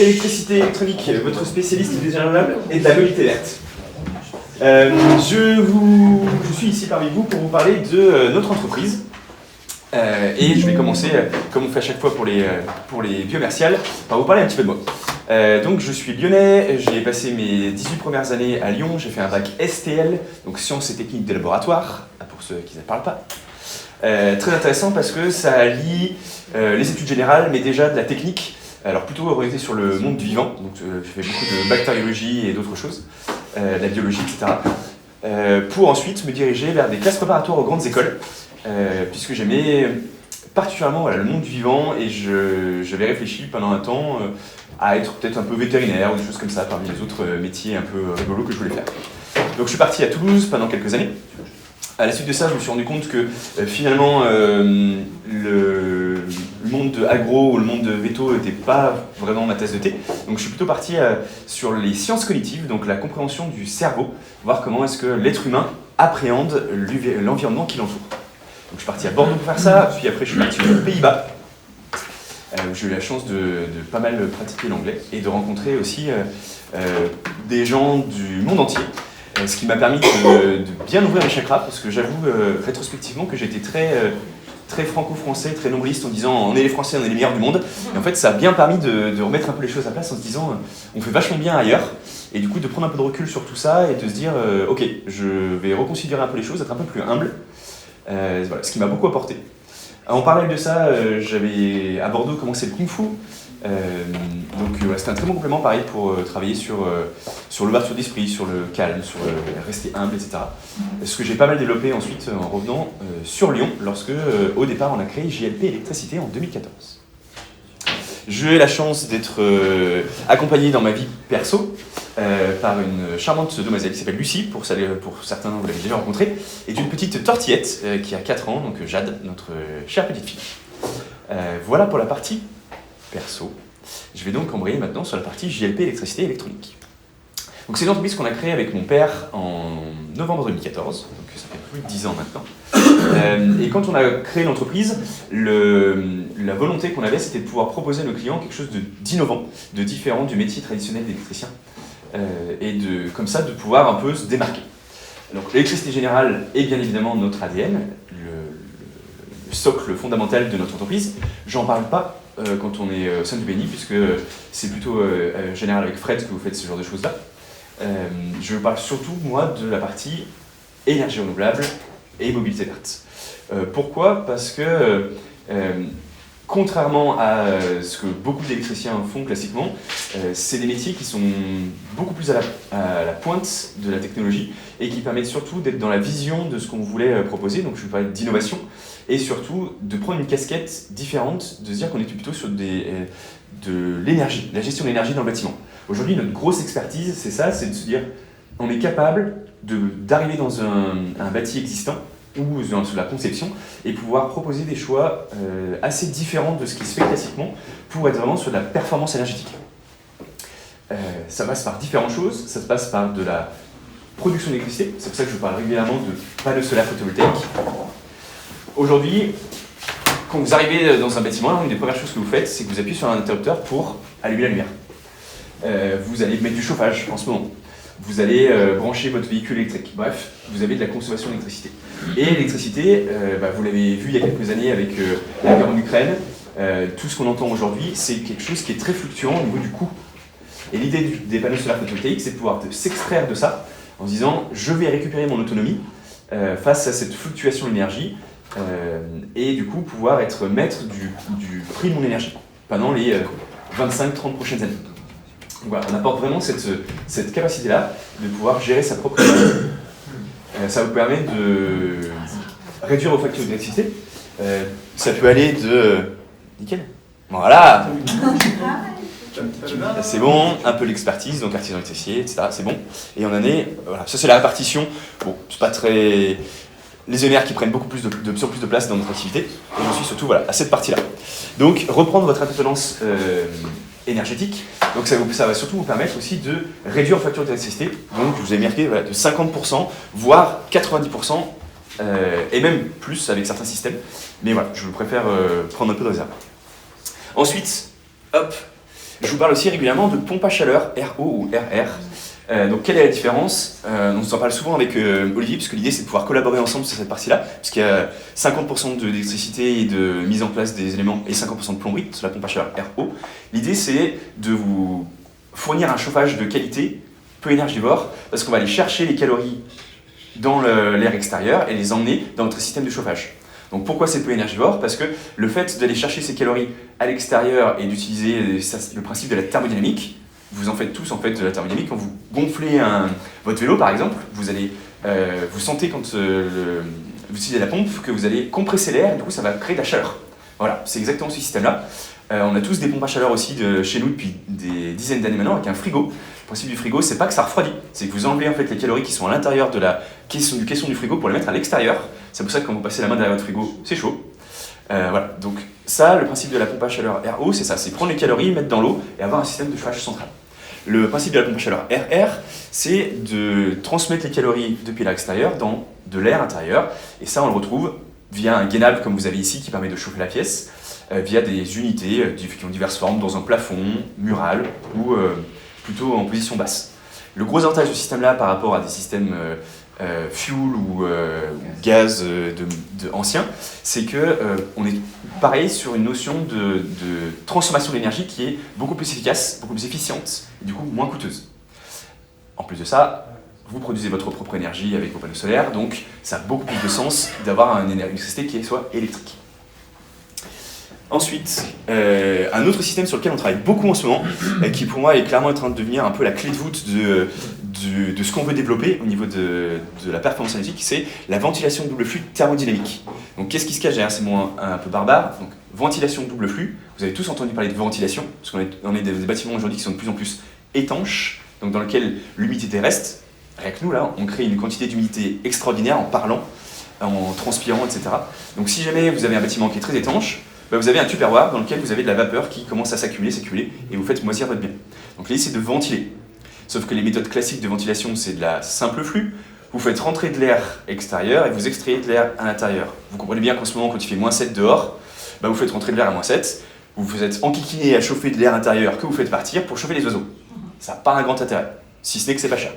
Électricité électronique, votre spécialiste des énergies renouvelables et de la mobilité verte. Je suis ici parmi vous pour vous parler de notre entreprise. Et je vais commencer, comme on fait à chaque fois pour les biomerciales, par vous parler un petit peu de moi. Donc je suis lyonnais, j'ai passé mes 18 premières années à Lyon, j'ai fait un bac STL, donc sciences et techniques des laboratoires, pour ceux qui ne parlent pas. Très intéressant parce que ça lie les études générales, mais déjà de la technique. Alors plutôt orienté sur le monde du vivant, donc j'ai fait beaucoup de bactériologie et d'autres choses, de la biologie, etc. Pour ensuite me diriger vers des classes préparatoires aux grandes écoles, puisque j'aimais particulièrement le monde du vivant et j'avais réfléchi pendant un temps à être peut-être un peu vétérinaire ou des choses comme ça parmi les autres métiers un peu rigolos que je voulais faire. Donc je suis parti à Toulouse pendant quelques années. À la suite de ça, je me suis rendu compte que finalement le monde de agro ou le monde de véto n'était pas vraiment ma tasse de thé. Donc je suis plutôt parti sur les sciences cognitives, donc la compréhension du cerveau, voir comment est-ce que l'être humain appréhende l'environnement qui l'entoure. Donc je suis parti à Bordeaux pour faire ça, puis après je suis parti aux Pays-Bas, où j'ai eu la chance de pas mal pratiquer l'anglais et de rencontrer aussi des gens du monde entier. Ce qui m'a permis de bien ouvrir les chakras, parce que j'avoue rétrospectivement que j'étais très franco-français, très nombriste en disant on est les Français, on est les meilleurs du monde. Et en fait ça a bien permis de remettre un peu les choses à place en se disant on fait vachement bien ailleurs. Et du coup de prendre un peu de recul sur tout ça et de se dire ok, je vais reconsidérer un peu les choses, être un peu plus humble. Voilà, ce qui m'a beaucoup apporté. En parallèle de ça, j'avais à Bordeaux commencé le Kung Fu. Donc voilà, c'était un très bon complément pareil pour travailler sur l'ouverture d'esprit, sur le calme, sur rester humble, etc. Ce que j'ai pas mal développé ensuite en revenant sur Lyon, lorsque au départ on a créé JLP Électricité en 2014. J'ai eu la chance d'être accompagné dans ma vie perso par une charmante demoiselle qui s'appelle Lucie, pour certains vous l'avez déjà rencontrée, et d'une petite tortillette qui a 4 ans, donc Jade, notre chère petite fille. Voilà pour la partie perso. Je vais donc embrayer maintenant sur la partie JLP Électricité Électronique. Donc c'est une entreprise qu'on a créée avec mon père en novembre 2014, donc ça fait plus de 10 ans maintenant. Et quand on a créé l'entreprise, la volonté qu'on avait, c'était de pouvoir proposer à nos clients quelque chose d'innovant, de différent du métier traditionnel d'électricien, et comme ça de pouvoir un peu se démarquer. Donc l'électricité générale est bien évidemment notre ADN, le socle fondamental de notre entreprise. J'en parle pas quand on est au sein du BNI, puisque c'est plutôt général avec Fred que vous faites ce genre de choses-là. Je parle surtout, moi, de la partie énergie renouvelable et mobilité verte. Pourquoi ? Parce que, contrairement à ce que beaucoup d'électriciens font classiquement, c'est des métiers qui sont beaucoup plus à la pointe de la technologie et qui permettent surtout d'être dans la vision de ce qu'on voulait proposer. Donc je vais parler d'innovation et surtout de prendre une casquette différente, de se dire qu'on est plutôt sur de l'énergie, la gestion de l'énergie dans le bâtiment. Aujourd'hui, notre grosse expertise, c'est ça, c'est de se dire on est capable d'arriver dans un bâti existant ou sur la conception et pouvoir proposer des choix assez différents de ce qui se fait classiquement pour être vraiment sur de la performance énergétique. Ça passe par différentes choses, ça se passe par de la production d'électricité, c'est pour ça que je parle régulièrement de panneaux solaires photovoltaïques. Aujourd'hui, quand vous arrivez dans un bâtiment, une des premières choses que vous faites, c'est que vous appuyez sur un interrupteur pour allumer la lumière. Vous allez mettre du chauffage en ce moment. Vous allez brancher votre véhicule électrique. Bref, vous avez de la consommation d'électricité. Et l'électricité, vous l'avez vu il y a quelques années avec la guerre en Ukraine, tout ce qu'on entend aujourd'hui, c'est quelque chose qui est très fluctuant au niveau du coût. Et l'idée des panneaux solaires photovoltaïques, c'est de pouvoir s'extraire de ça en se disant je vais récupérer mon autonomie face à cette fluctuation d'énergie et du coup pouvoir être maître du prix de mon énergie pendant les 25-30 prochaines années. Donc voilà, on apporte vraiment cette capacité-là de pouvoir gérer sa propre énergie. Ça vous permet de réduire vos factures d'électricité. Ça peut aller de... Nickel. Voilà. C'est bon, un peu l'expertise, donc artisan électricien, etc. C'est bon. Et en année, voilà, ça c'est la répartition. Bon, c'est pas très... Les ENR qui prennent beaucoup plus de plus en plus de place dans notre activité. Et je suis surtout voilà, à cette partie-là. Donc, reprendre votre indépendance énergétique. Donc ça va surtout vous permettre aussi de réduire vos factures d'électricité. Donc je vous ai marqué voilà, de 50%, voire 90%, et même plus avec certains systèmes. Mais voilà, je préfère prendre un peu de réserve. Ensuite, hop, Je vous parle aussi régulièrement de pompe à chaleur, RO ou RR. Donc quelle est la différence? On s'en parle souvent avec Olivier, puisque l'idée c'est de pouvoir collaborer ensemble sur cette partie-là, puisqu'il y a 50% d'électricité et de mise en place des éléments et 50% de plomberie sur la pompe à chaleur RO. L'idée c'est de vous fournir un chauffage de qualité, peu énergivore, parce qu'on va aller chercher les calories dans l'air extérieur et les emmener dans notre système de chauffage. Donc pourquoi c'est peu énergivore? Parce que le fait d'aller chercher ces calories à l'extérieur et d'utiliser le principe de la thermodynamique, vous en faites tous en fait de la thermodynamique. Quand vous gonflez votre vélo par exemple, vous sentez quand vous utilisez la pompe que vous allez compresser l'air et du coup ça va créer de la chaleur. Voilà, c'est exactement ce système-là. On a tous des pompes à chaleur aussi chez nous depuis des dizaines d'années maintenant avec un frigo. Le principe du frigo, c'est pas que ça refroidit, c'est que vous enlevez en fait les calories qui sont à l'intérieur de la caisson du frigo pour les mettre à l'extérieur. C'est pour ça que quand vous passez la main derrière votre frigo, c'est chaud. Voilà, donc ça, le principe de la pompe à chaleur RO, c'est ça, c'est prendre les calories, mettre dans l'eau et avoir un système de chauffage central. Le principe de la pompe à chaleur RR, c'est de transmettre les calories depuis l'extérieur dans de l'air intérieur. Et ça, on le retrouve via un gainable comme vous avez ici qui permet de chauffer la pièce, via des unités qui ont diverses formes dans un plafond, mural ou plutôt en position basse. Le gros avantage de ce système-là par rapport à des systèmes fuel ou gaz anciens, c'est qu'on est pareil sur une notion de transformation d'énergie qui est beaucoup plus efficace, beaucoup plus efficiente et du coup moins coûteuse. En plus de ça, vous produisez votre propre énergie avec vos panneaux solaires, donc ça a beaucoup plus de sens d'avoir une électricité qui soit électrique. Ensuite, un autre système sur lequel on travaille beaucoup en ce moment, qui pour moi est clairement en train de devenir un peu la clé de voûte de ce qu'on veut développer au niveau de la performance énergétique, c'est la ventilation de double flux thermodynamique. Donc qu'est-ce qui se cache derrière ces mots un peu barbares? Donc ventilation de double flux, vous avez tous entendu parler de ventilation, parce qu'on est des bâtiments aujourd'hui qui sont de plus en plus étanches, donc dans lesquels l'humidité reste. Avec nous là, on crée une quantité d'humidité extraordinaire en parlant, en transpirant, etc. Donc si jamais vous avez un bâtiment qui est très étanche, vous avez un tupperware dans lequel vous avez de la vapeur qui commence à s'accumuler, et vous faites moisir votre bien. Donc l'idée c'est de ventiler. Sauf que les méthodes classiques de ventilation, c'est de la simple flux. Vous faites rentrer de l'air extérieur et vous extrayez de l'air à l'intérieur. Vous comprenez bien qu'en ce moment, quand il fait -7 dehors, vous faites rentrer de l'air à -7, vous vous êtes enquiquiné à chauffer de l'air intérieur que vous faites partir pour chauffer les oiseaux. Ça n'a pas un grand intérêt, si ce n'est que c'est pas cher.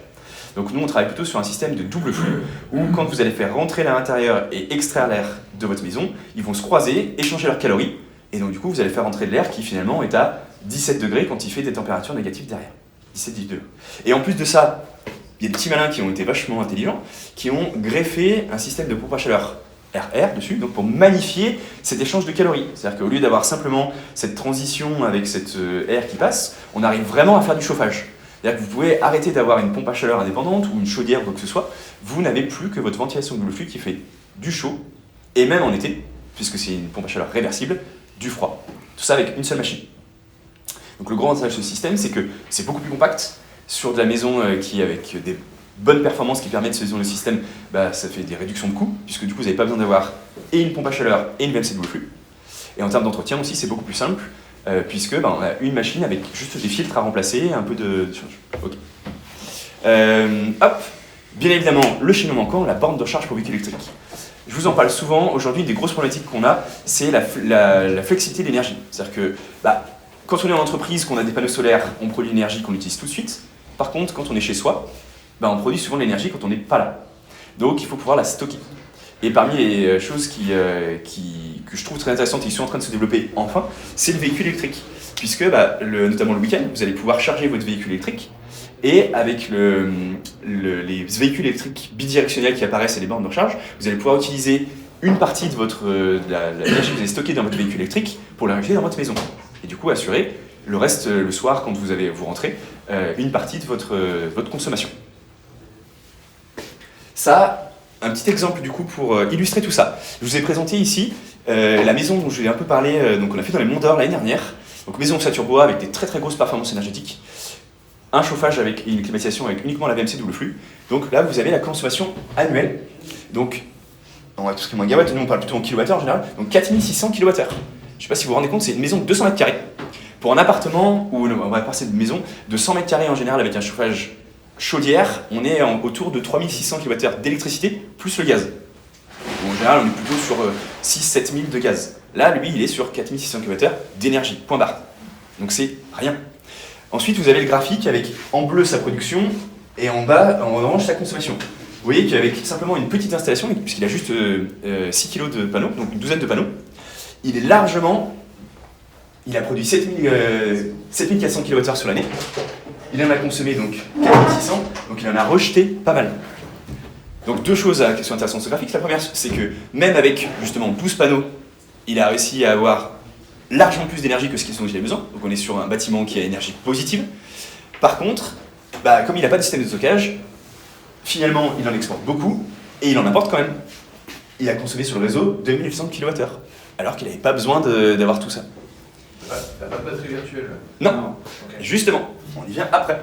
Donc nous, on travaille plutôt sur un système de double flux, où quand vous allez faire rentrer l'air intérieur et extraire l'air de votre maison, ils vont se croiser, échanger leurs calories, et donc du coup, vous allez faire rentrer de l'air qui finalement est à 17 degrés quand il fait des températures négatives derrière. 17 degrés. Et en plus de ça, il y a des petits malins qui ont été vachement intelligents, qui ont greffé un système de pompe à chaleur RR dessus, donc pour magnifier cet échange de calories. C'est-à-dire qu'au lieu d'avoir simplement cette transition avec cet air qui passe, on arrive vraiment à faire du chauffage. C'est-à-dire que vous pouvez arrêter d'avoir une pompe à chaleur indépendante ou une chaudière ou quoi que ce soit, vous n'avez plus que votre ventilation de double flux qui fait du chaud, et même en été, puisque c'est une pompe à chaleur réversible, du froid. Tout ça avec une seule machine. Donc le grand avantage de ce système, c'est que c'est beaucoup plus compact, sur de la maison qui avec des bonnes performances qui permettent de le système, ça fait des réductions de coûts, puisque du coup vous n'avez pas besoin d'avoir et une pompe à chaleur et une VMC double flux. Et en termes d'entretien aussi, c'est beaucoup plus simple, puisque on a une machine avec juste des filtres à remplacer, un peu de change. Ok. Hop, bien évidemment, le chaînon manquant, la borne de recharge pour véhicule électrique. Je vous en parle souvent. Aujourd'hui, une des grosses problématiques qu'on a, c'est la flexibilité de l'énergie. C'est-à-dire que quand on est en entreprise, qu'on a des panneaux solaires, on produit l'énergie qu'on utilise tout de suite. Par contre, quand on est chez soi, on produit souvent de l'énergie quand on n'est pas là. Donc, il faut pouvoir la stocker. Et parmi les choses que je trouve très intéressantes et qui sont en train de se développer enfin, c'est le véhicule électrique. Puisque, notamment le week-end, vous allez pouvoir charger votre véhicule électrique. Et avec les véhicules électriques bidirectionnels qui apparaissent et les bornes de recharge, vous allez pouvoir utiliser une partie de l'énergie que vous avez stockée dans votre véhicule électrique pour la rajouter dans votre maison. Et du coup, assurer le reste le soir, quand vous rentrez, une partie de votre consommation. Ça, un petit exemple du coup pour illustrer tout ça. Je vous ai présenté ici la maison dont je vous ai un peu parlé, donc on a fait dans les Monts d'Or l'année dernière. Donc maison ossature bois avec des très très grosses performances énergétiques. Un chauffage avec une climatisation avec uniquement la VMC double flux. Donc là, vous avez la consommation annuelle. Donc, on va tout ce qui est mégawatts, nous on parle plutôt en kilowattheure en général. Donc 4600 kWh. Je ne sais pas si vous vous rendez compte, c'est une maison de 200 mètres carrés. Pour un appartement, ou on va passer de maison de 100 mètres carrés en général avec un chauffage chaudière, on est autour de 3600 kWh d'électricité plus le gaz. Donc, en général, on est plutôt sur 6-7 000 de gaz. Là, lui, il est sur 4600 kWh d'énergie, point barre. Donc c'est rien. Ensuite, vous avez le graphique avec en bleu sa production et en bas, en orange, sa consommation. Vous voyez qu'avec simplement une petite installation, puisqu'il a juste 6 kg de panneaux, donc une douzaine de panneaux, il est largement... Il a produit 7400 kWh sur l'année. Il en a consommé donc 4600, donc il en a rejeté pas mal. Donc deux choses qui sont intéressantes de ce graphique. La première, c'est que même avec justement 12 panneaux, il a réussi à avoir largement plus d'énergie que ce dont il a besoin. Donc on est sur un bâtiment qui a énergie positive. Par contre, comme il n'a pas de système de stockage, finalement il en exporte beaucoup et il en importe quand même. Il a consommé sur le réseau 2800 kWh, alors qu'il n'avait pas besoin d'avoir tout ça. T'as pas de batterie virtuelle? Non, okay. Justement, on y vient après.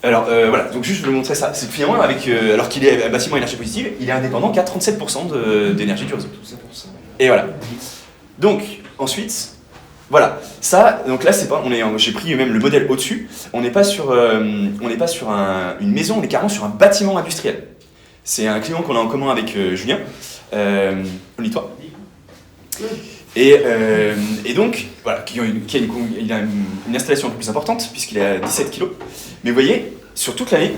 Alors voilà, donc juste je vais vous montrer ça. C'est que finalement, alors qu'il est un bâtiment à énergie positive, il est indépendant qu'à 37% d'énergie du réseau. Et voilà. Donc, ensuite, voilà. Ça, donc là, j'ai pris même le modèle au-dessus. On n'est pas sur, une maison, on est carrément sur un bâtiment industriel. C'est un client qu'on a en commun avec Julien. Lis-toi. Et donc, voilà, il a une installation un peu plus importante, puisqu'il est à 17 kg. Mais vous voyez, sur toute l'année,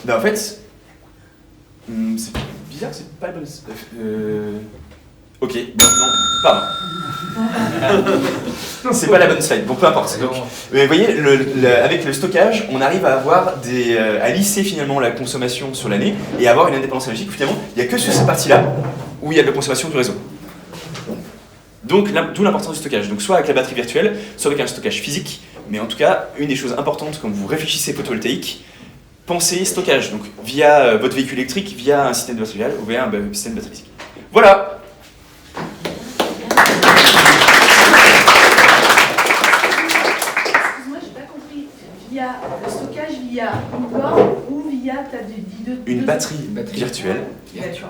en fait, c'est bizarre, c'est pas la bonne... Ok, non, pardon. C'est pas la bonne slide, bon peu importe. Donc, vous voyez, avec le stockage, on arrive à avoir à lisser finalement la consommation sur l'année et avoir une indépendance énergétique. Finalement, il n'y a que sur cette partie-là où il y a de la consommation du réseau. Donc, d'où l'importance du stockage. Donc, soit avec la batterie virtuelle, soit avec un stockage physique. Mais en tout cas, une des choses importantes quand vous réfléchissez photovoltaïque, pensez stockage. Donc, via votre véhicule électrique, via un système de batterie virtuelle ou via un système de batterie physique. Voilà. Excuse-moi, j'ai pas compris. Via le stockage, via une borne ou via une batterie virtuelle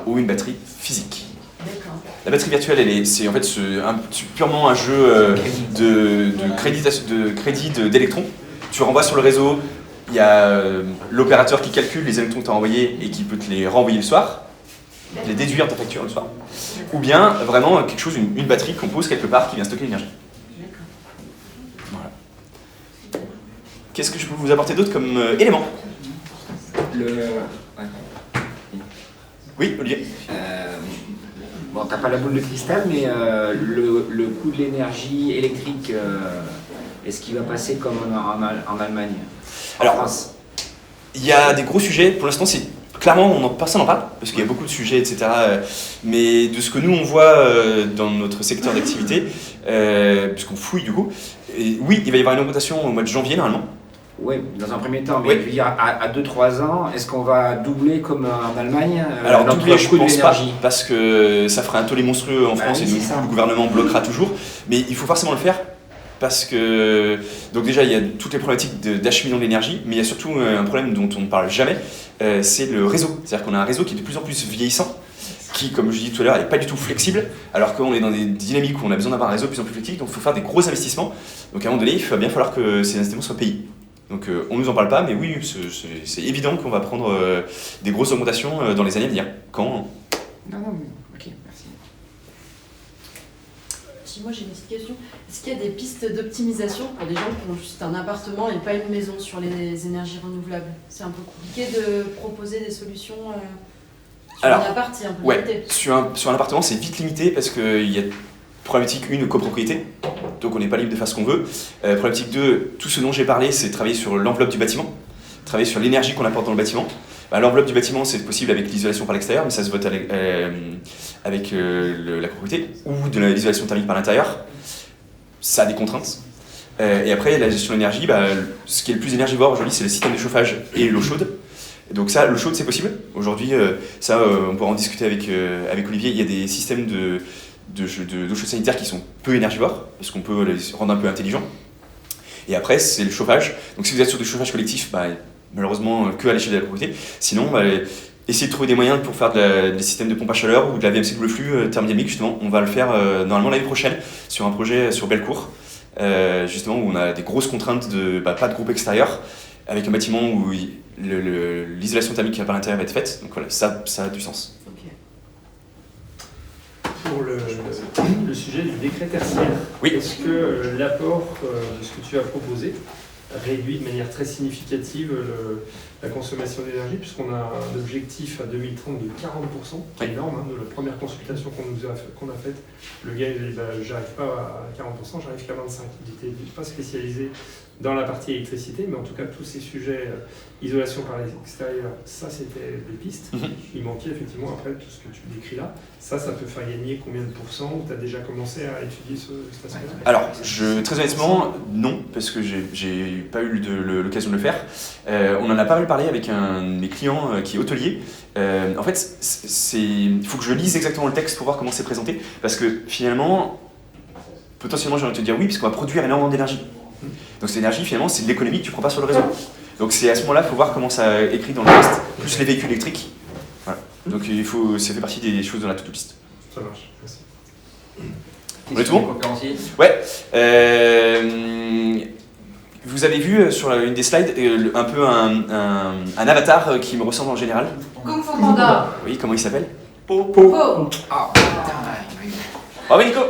ou une batterie physique. La batterie virtuelle, c'est purement un jeu de crédit d'électrons. Tu renvoies sur le réseau, il y a l'opérateur qui calcule les électrons que tu as envoyés et qui peut te les renvoyer le soir, les déduire de ta facture le soir. Ou bien vraiment quelque chose, une batterie qu'on pose quelque part qui vient stocker l'énergie. Voilà. Qu'est-ce que je peux vous apporter d'autre comme élément? Oui, Olivier. Bon, t'as pas la boule de cristal, mais le coût de l'énergie électrique, est-ce qu'il va passer comme en Allemagne? Alors, France? Il y a des gros sujets. Pour l'instant, clairement, personne n'en parle, parce qu'il y a beaucoup de sujets, etc. Mais de ce que nous, on voit dans notre secteur d'activité, puisqu'on fouille du coup, oui, il va y avoir une augmentation au mois de janvier, normalement. Oui, dans un premier temps, mais je veux dire, à 2-3 ans, est-ce qu'on va doubler comme en Allemagne Alors doubler, je ne pense pas, parce que ça ferait un tollé monstrueux en France et le gouvernement bloquera toujours. Mais il faut forcément le faire, parce que... Donc déjà, il y a toutes les problématiques d'acheminement de l'énergie, mais il y a surtout un problème dont on ne parle jamais, c'est le réseau. C'est-à-dire qu'on a un réseau qui est de plus en plus vieillissant, qui, comme je disais tout à l'heure, n'est pas du tout flexible, alors qu'on est dans des dynamiques où on a besoin d'avoir un réseau de plus en plus flexible, donc il faut faire des gros investissements. Donc à un moment donné, il va bien falloir que ces investissements soient payés. Donc on ne nous en parle pas, mais oui, c'est évident qu'on va prendre des grosses augmentations dans les années à venir. Quand? Non, ok, merci. Moi j'ai une petite question. Est-ce qu'il y a des pistes d'optimisation pour des gens qui ont juste un appartement et pas une maison sur les énergies renouvelables? C'est un peu compliqué de proposer des solutions sur un appart, c'est un peu limité. Sur un appartement, c'est vite limité parce qu'il y a problématique 1, copropriété, donc on n'est pas libre de faire ce qu'on veut. Problématique 2, tout ce dont j'ai parlé, c'est travailler sur l'enveloppe du bâtiment, travailler sur l'énergie qu'on apporte dans le bâtiment. L'enveloppe du bâtiment, c'est possible avec l'isolation par l'extérieur, mais ça se vote avec la copropriété, ou de l'isolation thermique par l'intérieur. Ça a des contraintes. Et après, la gestion de l'énergie, ce qui est le plus énergivore aujourd'hui, c'est le système de chauffage et l'eau chaude. Donc ça, l'eau chaude, c'est possible. Aujourd'hui, on pourra en discuter avec Olivier. Il y a des systèmes d'eau chaude sanitaire qui sont peu énergivores, parce qu'on peut les rendre un peu intelligents. Et après, c'est le chauffage. Donc si vous êtes sur du chauffage collectif, malheureusement, que à l'échelle de la propriété. Sinon, essayez de trouver des moyens pour faire des systèmes de pompe à chaleur ou de la VMC double flux thermodynamique, justement. On va le faire normalement l'année prochaine sur un projet sur Bellecour, justement où on a des grosses contraintes de pas de groupe extérieur, avec un bâtiment où l'isolation thermique par l'intérieur va être faite. Donc voilà, ça a du sens. Pour le sujet du décret tertiaire. Oui. Est-ce que l'apport de ce que tu as proposé réduit de manière très significative la consommation d'énergie, puisqu'on a un objectif à 2030 de 40%, qui est énorme, hein, de la première consultation qu'on a faite. Le gars, il dit bah, j'arrive pas à 40%, j'arrive qu'à 25%. Il n'était pas spécialisé dans la partie électricité, mais en tout cas, tous ces sujets, isolation par l'extérieur, ça c'était des pistes. Il manquait effectivement après tout ce que tu décris là. Ça peut faire gagner combien de pourcents? Tu as déjà commencé à étudier cet aspect-là? Alors, très honnêtement, non, parce que j'ai pas eu l'occasion de le faire. On en a pas mal parlé avec un de mes clients qui est hôtelier. En fait, il faut que je lise exactement le texte pour voir comment c'est présenté, parce que finalement, potentiellement, j'ai envie de te dire oui, puisqu'on va produire énormément d'énergie. Donc cette énergie, finalement, c'est de l'économie que tu prends pas sur le réseau. Donc c'est à ce moment-là, il faut voir comment ça est écrit dans le texte, plus les véhicules électriques. Voilà. Donc ça fait partie des choses dans la to-do list. Ça marche, merci. On est tout bon? Ouais. Vous avez vu sur une des slides un peu un avatar qui me ressemble en général. Kung Fu Panda. Oui, comment il s'appelle? Po. Ah, putain, Bravo Nico!